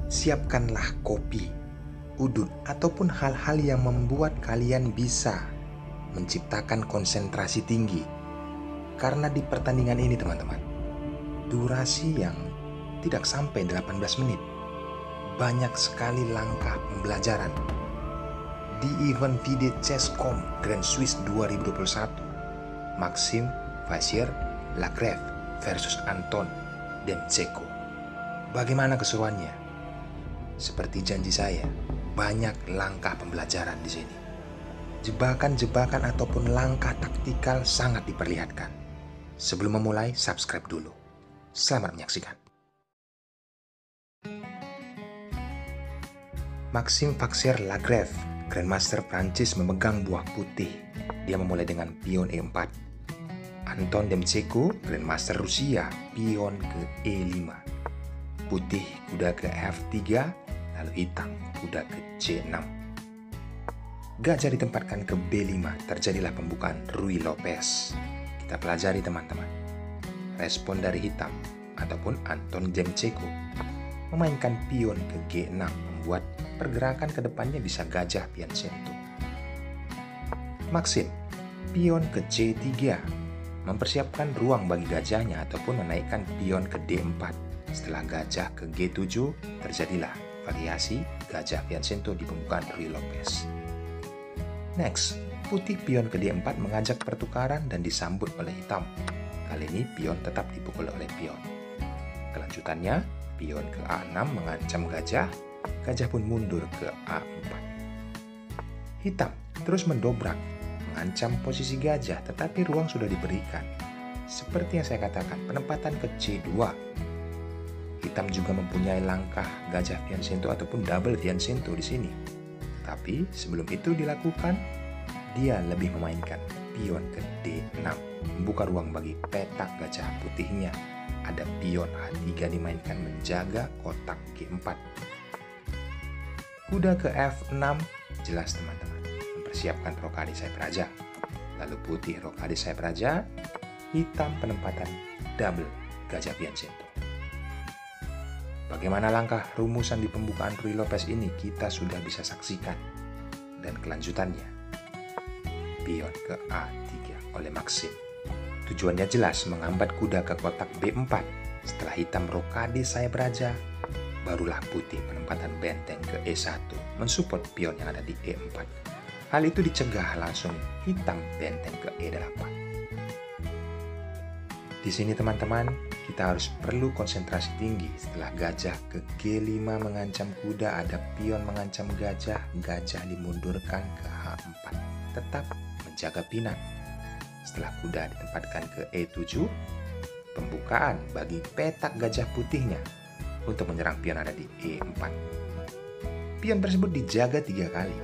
Siapkanlah kopi, udut, ataupun hal-hal yang membuat kalian bisa menciptakan konsentrasi tinggi. Karena di pertandingan ini teman-teman, durasi yang tidak sampai 18 menit, banyak sekali langkah pembelajaran. Di event FIDE Chesscom Grand Swiss 2021, Maxim Vachier-Lagrave versus Anton Demchenko. Bagaimana keseruannya? Seperti janji saya, banyak langkah pembelajaran di sini. Jebakan-jebakan ataupun langkah taktikal sangat diperlihatkan. Sebelum memulai, subscribe dulu. Selamat menyaksikan. Maxim Vachier-Lagrave, Grandmaster Prancis, memegang buah putih. Dia memulai dengan pion E4. Anton Demchenko, Grandmaster Rusia, pion ke E5. Putih kuda ke F3, lalu hitam kuda ke C6. Gajah ditempatkan ke B5, terjadilah pembukaan Ruy Lopez. Kita pelajari teman-teman. Respon dari hitam ataupun Anton Demchenko memainkan pion ke G6, membuat pergerakan ke depannya bisa gajah Piancento. Maxim, pion ke C3, mempersiapkan ruang bagi gajahnya ataupun menaikkan pion ke D4. Setelah gajah ke G7, terjadilah variasi gajah Piancento di pembukaan Ruy Lopez. Next, putih pion ke D4 mengajak pertukaran dan disambut oleh hitam. Kali ini pion tetap dipukul oleh pion. Kelanjutannya, pion ke A6 mengancam gajah, gajah pun mundur ke A4. Hitam terus mendobrak, mengancam posisi gajah, tetapi ruang sudah diberikan. Seperti yang saya katakan, penempatan ke C2. Hitam juga mempunyai langkah gajah Piancento ataupun double Piancento di sini. Tapi sebelum itu dilakukan, dia lebih memainkan pion ke D6, membuka ruang bagi petak gajah putihnya. Ada pion H3 dimainkan menjaga kotak G4. Kuda ke F6, jelas teman-teman, mempersiapkan rokade sayap raja. Lalu putih rokade sayap raja, hitam penempatan double gajah Piancento. Bagaimana langkah rumusan di pembukaan Ruy Lopez ini kita sudah bisa saksikan. Dan kelanjutannya, pion ke A3 oleh Maxim. Tujuannya jelas, menghambat kuda ke kotak B4. Setelah hitam rokade sayap raja, barulah putih penempatan benteng ke E1, mensupport pion yang ada di E4. Hal itu dicegah langsung hitam benteng ke E8. Di sini teman-teman, kita harus perlu konsentrasi tinggi. Setelah gajah ke G5 mengancam kuda, ada pion mengancam gajah, gajah dimundurkan ke H4. Tetap menjaga pinang. Setelah kuda ditempatkan ke E7, pembukaan bagi petak gajah putihnya untuk menyerang pion ada di E4. Pion tersebut dijaga 3 kali.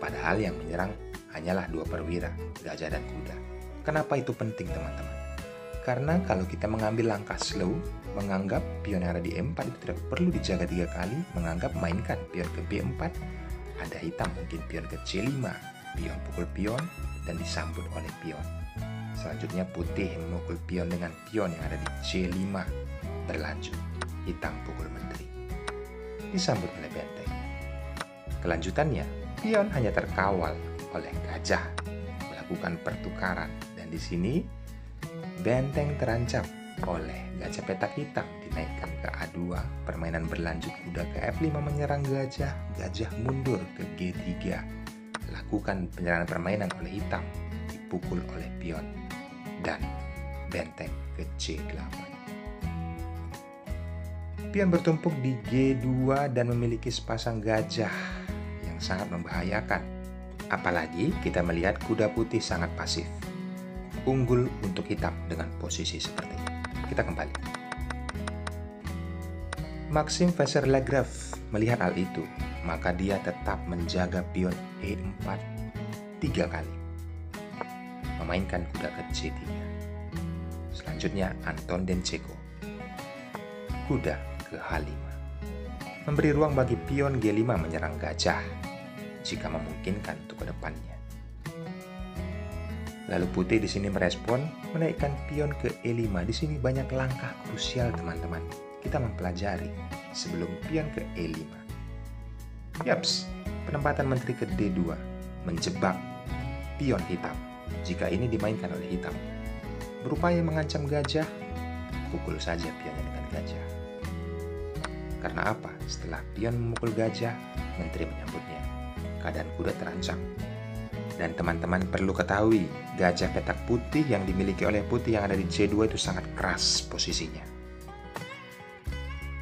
Padahal yang menyerang hanyalah 2 perwira, gajah dan kuda. Kenapa itu penting teman-teman? Karena kalau kita mengambil langkah slow, menganggap pion yang ada di E4 itu tidak perlu dijaga 3 kali, menganggap mainkan pion ke B4, ada hitam mungkin pion ke C5, pion pukul pion, dan disambut oleh pion. Selanjutnya putih memukul pion dengan pion yang ada di C5, berlanjut, hitam pukul menteri, disambut oleh benteng. Kelanjutannya, pion hanya terkawal oleh gajah, melakukan pertukaran, dan di sini benteng terancam oleh gajah petak hitam, dinaikkan ke A2, permainan berlanjut kuda ke F5 menyerang gajah, gajah mundur ke G3, lakukan penyerangan permainan oleh hitam, dipukul oleh pion, dan benteng ke C8. Pion bertumpuk di G2 dan memiliki sepasang gajah yang sangat membahayakan. Apalagi kita melihat kuda putih sangat pasif. Unggul untuk hitam dengan posisi seperti ini. Kita kembali. Maxim Vachier-Lagrave melihat hal itu, maka dia tetap menjaga pion E4 3 kali. Memainkan kuda ke C3. Selanjutnya Anton Demchenko. Kuda ke H5. Memberi ruang bagi pion G5 menyerang gajah jika memungkinkan untuk ke depannya. Lalu putih di sini merespon, menaikkan pion ke E5. Di sini banyak langkah krusial teman-teman. Kita mempelajari sebelum pion ke E5. Yaps, penempatan menteri ke D2 menjebak pion hitam. Jika ini dimainkan oleh hitam, berupaya mengancam gajah, pukul saja pionnya dengan gajah. Karena apa? Setelah pion memukul gajah, menteri menyambutnya. Keadaan kuda terancam. Dan teman-teman perlu ketahui, gajah petak putih yang dimiliki oleh putih yang ada di C2 itu sangat keras posisinya.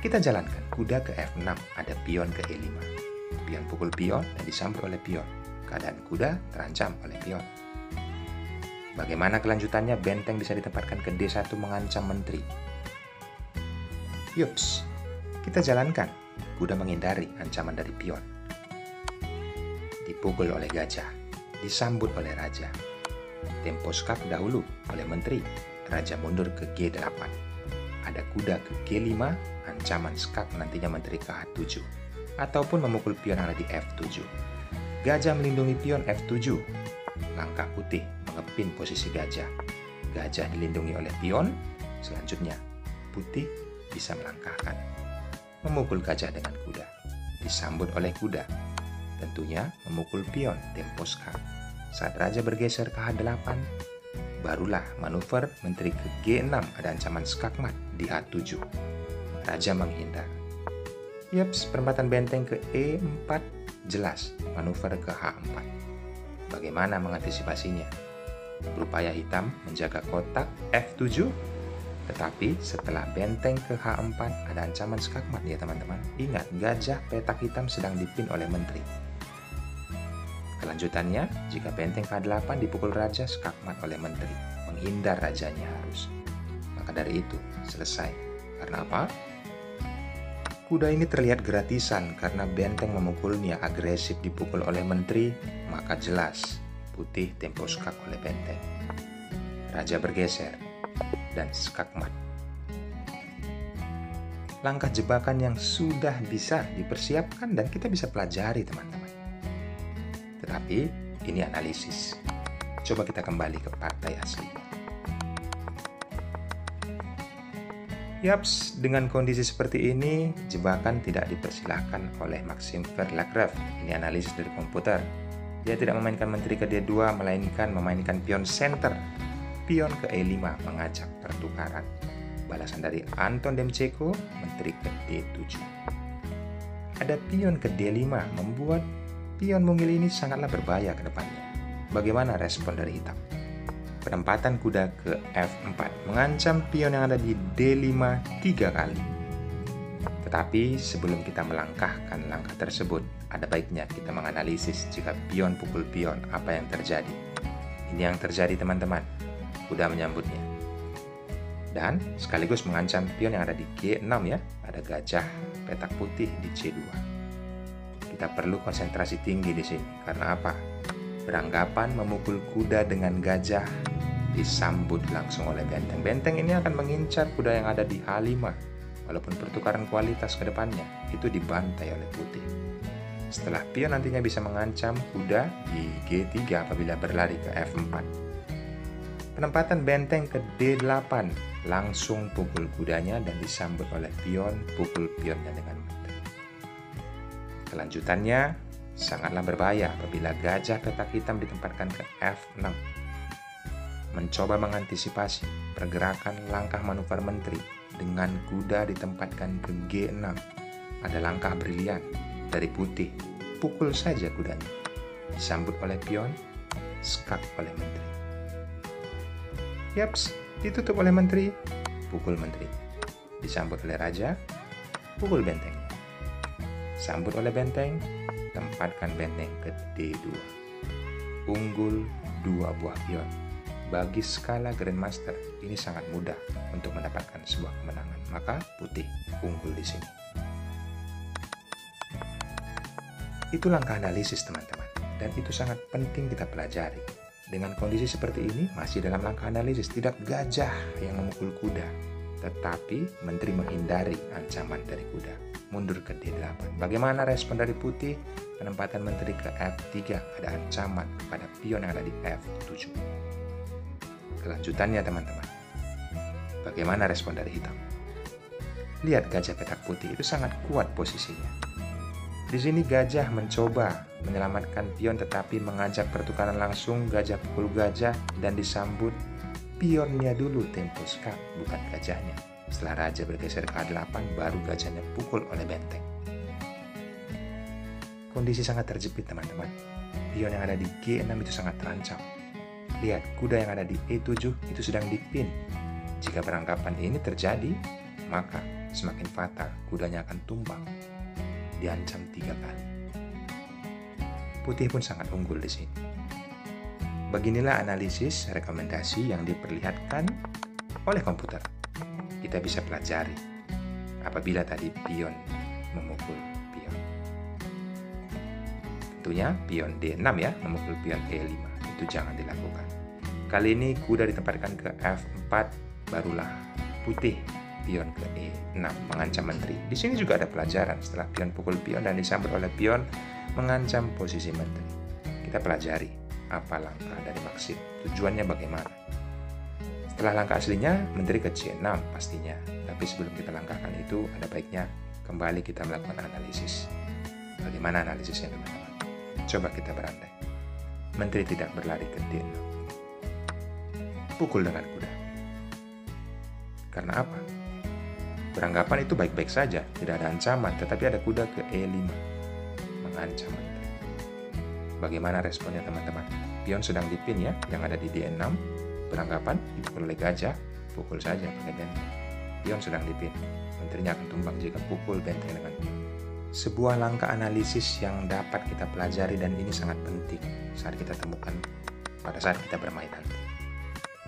Kita jalankan kuda ke F6, ada pion ke E5. Pion pukul pion dan disambut oleh pion. Keadaan kuda terancam oleh pion. Bagaimana kelanjutannya? Benteng bisa ditempatkan ke D1 mengancam menteri. Yups, kita jalankan. Kuda menghindari ancaman dari pion. Dipukul oleh gajah. Disambut oleh raja. Tempo skak dahulu oleh menteri. Raja mundur ke G8. Ada kuda ke G5, ancaman skak nantinya menteri ke H7. Ataupun memukul pion yang ada di F7. Gajah melindungi pion F7. Langkah putih mengepin posisi gajah. Gajah dilindungi oleh pion. Selanjutnya, putih bisa melangkahkan. Memukul gajah dengan kuda. Disambut oleh kuda. Tentunya memukul pion tempo skak. Saat raja bergeser ke H8, barulah manuver menteri ke G6, ada ancaman skakmat di H7. Raja menghindar. Yaps, perempatan benteng ke E4 jelas, manuver ke H4. Bagaimana mengantisipasinya? Berupaya hitam menjaga kotak F7, tetapi setelah benteng ke H4 ada ancaman skakmat ya teman-teman. Ingat, gajah petak hitam sedang dipin oleh menteri. Kelanjutannya, jika benteng K8 dipukul raja, skakmat oleh menteri. Menghindar rajanya harus. Maka dari itu, selesai. Karena apa? Kuda ini terlihat gratisan karena benteng memukulnya agresif dipukul oleh menteri, maka jelas putih tempo skak oleh benteng. Raja bergeser dan skakmat. Langkah jebakan yang sudah bisa dipersiapkan dan kita bisa pelajari teman-teman. Tetapi ini analisis. Coba kita kembali ke partai asli. Yaps, dengan kondisi seperti ini, jebakan tidak dipersilahkan oleh Maxim Verlagrave. Ini analisis dari komputer. Dia tidak memainkan menteri ke D2, melainkan memainkan pion center. Pion ke E5 mengajak pertukaran. Balasan dari Anton Demchenko, menteri ke D7. Ada pion ke D5, membuat pion mungil ini sangatlah berbahaya ke depannya. Bagaimana respon dari hitam? Penempatan kuda ke F4 mengancam pion yang ada di D5 3 kali. Tetapi sebelum kita melangkahkan langkah tersebut, ada baiknya kita menganalisis jika pion pukul pion, apa yang terjadi. Ini yang terjadi teman-teman. Kuda menyambutnya. Dan sekaligus mengancam pion yang ada di G6 ya. Ada gajah petak putih di C2. Kita perlu konsentrasi tinggi di sini. Karena apa? Beranggapan memukul kuda dengan gajah disambut langsung oleh benteng. Benteng ini akan mengincar kuda yang ada di H5. Walaupun pertukaran kualitas ke depannya, itu dibantai oleh putih. Setelah pion nantinya bisa mengancam kuda di G3 apabila berlari ke F4. Penempatan benteng ke D8, langsung pukul kudanya dan disambut oleh pion, pukul pionnya dengan menteri. Kelanjutannya sangatlah berbahaya apabila gajah petak hitam ditempatkan ke F6. Mencoba mengantisipasi pergerakan langkah manuver menteri dengan kuda ditempatkan ke G6. Ada langkah brilian dari putih, pukul saja kudanya. Disambut oleh pion, skak oleh menteri. Yaps, ditutup oleh menteri, pukul menteri. Disambut oleh raja, pukul bentengnya. Sambut oleh benteng, tempatkan benteng ke D2. Unggul 2 buah pion. Bagi skala Grandmaster, ini sangat mudah untuk mendapatkan sebuah kemenangan. Maka putih unggul di sini. Itu langkah analisis teman-teman. Dan itu sangat penting kita pelajari. Dengan kondisi seperti ini, masih dalam langkah analisis, tidak gajah yang memukul kuda. Tetapi menteri menghindari ancaman dari kuda. Mundur ke D8. Bagaimana respon dari putih? Penempatan menteri ke F3, ada ancaman kepada pion yang ada di F7. Kelanjutannya teman-teman. Bagaimana respon dari hitam? Lihat gajah petak putih itu sangat kuat posisinya. Di sini gajah mencoba menyelamatkan pion tetapi mengajak pertukaran langsung gajah pukul gajah dan disambut pionnya dulu tempo skak, bukan gajahnya. Setelah raja bergeser ke A8 baru gajahnya pukul oleh benteng. Kondisi sangat terjepit teman-teman. Pion yang ada di G6 itu sangat terancam. Lihat, kuda yang ada di E7 itu sedang dipin. Jika perangkapan ini terjadi, maka semakin fatal, kudanya akan tumbang. Diancam 3 kali. Putih pun sangat unggul di sini. Beginilah analisis rekomendasi yang diperlihatkan oleh komputer. Kita bisa pelajari apabila tadi pion memukul pion. Tentunya pion D6 ya, memukul pion E5. Itu jangan dilakukan. Kali ini kuda ditempatkan ke F4, barulah putih pion ke E6 mengancam menteri. Di sini juga ada pelajaran setelah pion pukul pion dan disambut oleh pion mengancam posisi menteri. Kita pelajari apa langkah dari Maxim, tujuannya bagaimana. Setelah langkah aslinya, menteri ke C6 pastinya. Tapi sebelum kita langkahkan itu, ada baiknya kembali kita melakukan analisis. Bagaimana analisisnya teman-teman? Coba kita berandai. Menteri tidak berlari ke D6. Pukul dengan kuda. Karena apa? Beranggapan itu baik-baik saja, tidak ada ancaman, tetapi ada kuda ke E5. Mengancam menteri. Bagaimana responnya teman-teman? Pion sedang dipin ya, yang ada di D6. Beranggapan dipukul oleh gajah, pukul saja pakai benteng. Pion sedang dipin. Menterinya akan tumbang jika pukul benteng dengan pion. Sebuah langkah analisis yang dapat kita pelajari dan ini sangat penting saat kita temukan pada saat kita bermain nanti.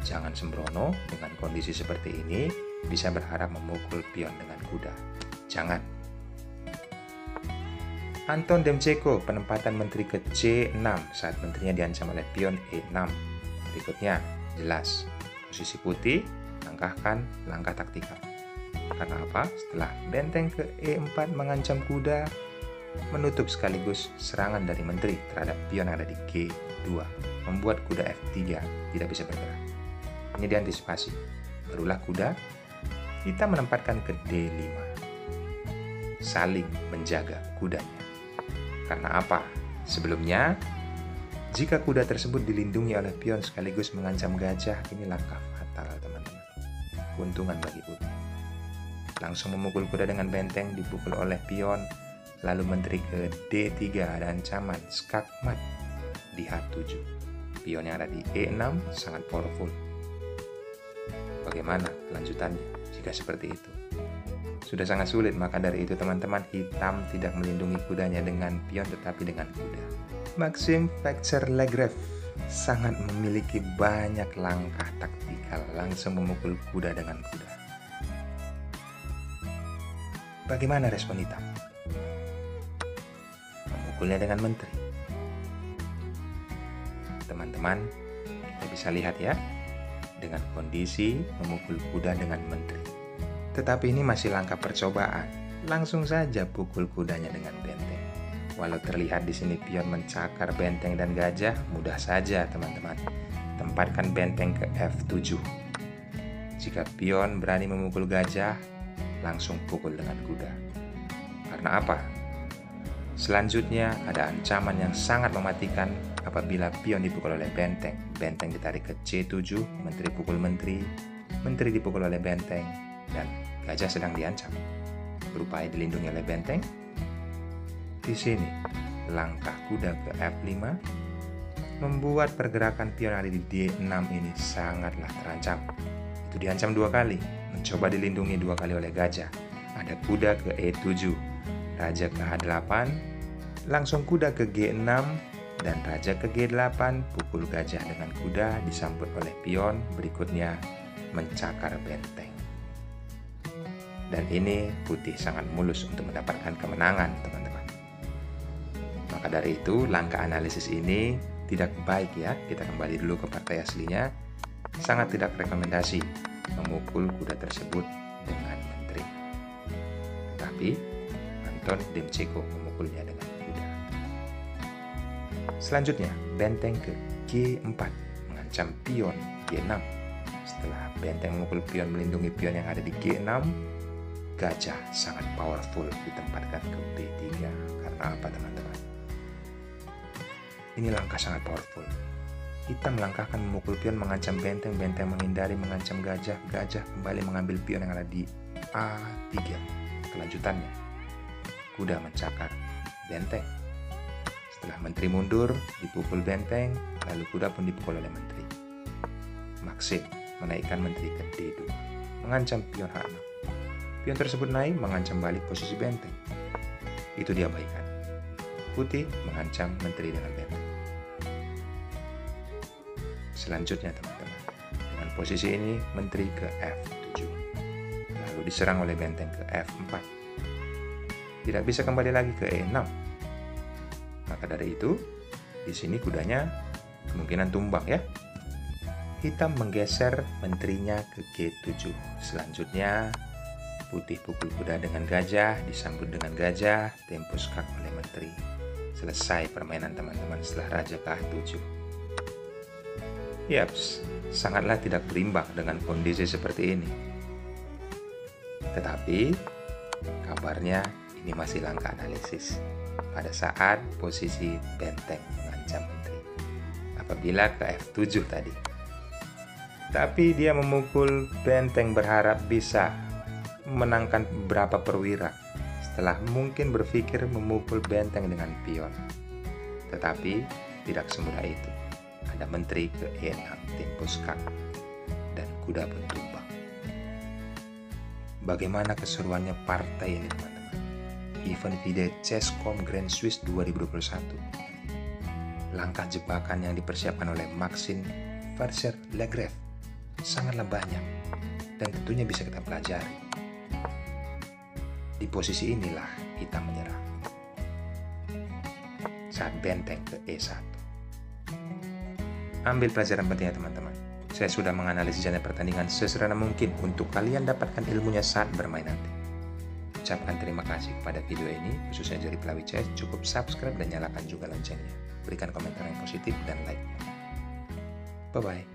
Jangan sembrono dengan kondisi seperti ini bisa berharap memukul pion dengan kuda. Jangan. Anton Demchenko penempatan menteri ke C6 saat menterinya diancam oleh pion E6. Berikutnya jelas posisi putih, langkahkan langkah taktikal. Karena apa? Setelah benteng ke E4 mengancam kuda, menutup sekaligus serangan dari menteri terhadap pion yang ada di G2, membuat kuda F3 tidak bisa bergerak. Ini diantisipasi. Barulah kuda kita menempatkan ke D5. Saling menjaga kudanya. Karena apa? Sebelumnya, jika kuda tersebut dilindungi oleh pion sekaligus mengancam gajah, ini langkah fatal teman-teman. Keuntungan bagi putih. Langsung memukul kuda dengan benteng, dipukul oleh pion, lalu menteri ke D3 ada ancaman skakmat di H7. Pion yang ada di E6 sangat powerful. Bagaimana kelanjutannya jika seperti itu? Sudah sangat sulit, maka dari itu teman-teman, hitam tidak melindungi kudanya dengan pion tetapi dengan kuda. Maxim Vexer-Legrev sangat memiliki banyak langkah taktikal, langsung memukul kuda dengan kuda. Bagaimana respon hitam? Memukulnya dengan menteri. Teman-teman, kita bisa lihat ya, dengan kondisi memukul kuda dengan menteri. Tetapi ini masih langkah percobaan. Langsung saja pukul kudanya dengan benteng. Walau terlihat di sini pion mencakar benteng dan gajah, mudah saja teman-teman. Tempatkan benteng ke F7. Jika pion berani memukul gajah, langsung pukul dengan kuda. Karena apa? Selanjutnya ada ancaman yang sangat mematikan apabila pion dipukul oleh benteng. Benteng ditarik ke C7, menteri pukul menteri, menteri dipukul oleh benteng, dan gajah sedang diancam. Berupaya dilindungi oleh benteng. Di sini, langkah kuda ke F5 membuat pergerakan pion yang ada di D6 ini sangatlah terancam. Itu diancam 2 kali. Mencoba dilindungi 2 kali oleh gajah. Ada kuda ke E7, raja ke H8, langsung kuda ke G6, dan raja ke G8, pukul gajah dengan kuda disambut oleh pion, berikutnya mencakar benteng. Dan ini putih sangat mulus untuk mendapatkan kemenangan, teman-teman. Maka dari itu, langkah analisis ini tidak baik ya. Kita kembali dulu ke partai aslinya. Sangat tidak rekomendasi memukul kuda tersebut dengan menteri. Tetapi Anton Demchenko memukulnya dengan kuda. Selanjutnya, benteng ke G4 mengancam pion G6. Setelah benteng memukul pion melindungi pion yang ada di G6, gajah sangat powerful ditempatkan ke B3. Karena apa teman-teman? Ini langkah sangat powerful. Hitam melangkahkan memukul pion mengancam benteng, benteng menghindari mengancam gajah, gajah kembali mengambil pion yang ada di A3. Kelanjutannya, kuda mencakar benteng. Setelah menteri mundur, dipukul benteng, lalu kuda pun dipukul oleh menteri. Maksin menaikkan menteri ke D2, mengancam pion H6. Pion tersebut naik mengancam balik posisi benteng. Itu diabaikan. Putih mengancam menteri dengan benteng. Selanjutnya teman-teman, dengan posisi ini menteri ke F7, lalu diserang oleh benteng ke F4. Tidak bisa kembali lagi ke E6. Maka dari itu, di sini kudanya kemungkinan tumbang ya. Hitam menggeser menterinya ke G7. Selanjutnya, putih pukul kuda dengan gajah, disambut dengan gajah, tempo skak oleh menteri. Selesai permainan teman-teman setelah raja ke A7. Yaps, sangatlah tidak berimbang dengan kondisi seperti ini. Tetapi, kabarnya ini masih langkah analisis pada saat posisi benteng mengancam menteri. Apabila ke F7 tadi. Tapi dia memukul benteng berharap bisa memenangkan beberapa perwira setelah mungkin berpikir memukul benteng dengan pion. Tetapi tidak semudah itu. Ada menteri ke E6 tempo skak dan kuda pun tumbang. Bagaimana keseruannya partai ini teman-teman? Event FIDE Chesscom Grand Swiss 2021. Langkah jebakan yang dipersiapkan oleh Maxime Verser-Legrev sangatlah banyak dan tentunya bisa kita pelajari. Di posisi inilah hitam menyerah saat benteng ke E1. Ambil pelajaran pentingnya teman-teman. Saya sudah menganalisis jalannya pertandingan sesederhana mungkin untuk kalian dapatkan ilmunya saat bermain nanti. Ucapkan terima kasih kepada video ini, khususnya dari Pelawi Chess. Cukup subscribe dan nyalakan juga loncengnya. Berikan komentar yang positif dan like. Bye-bye.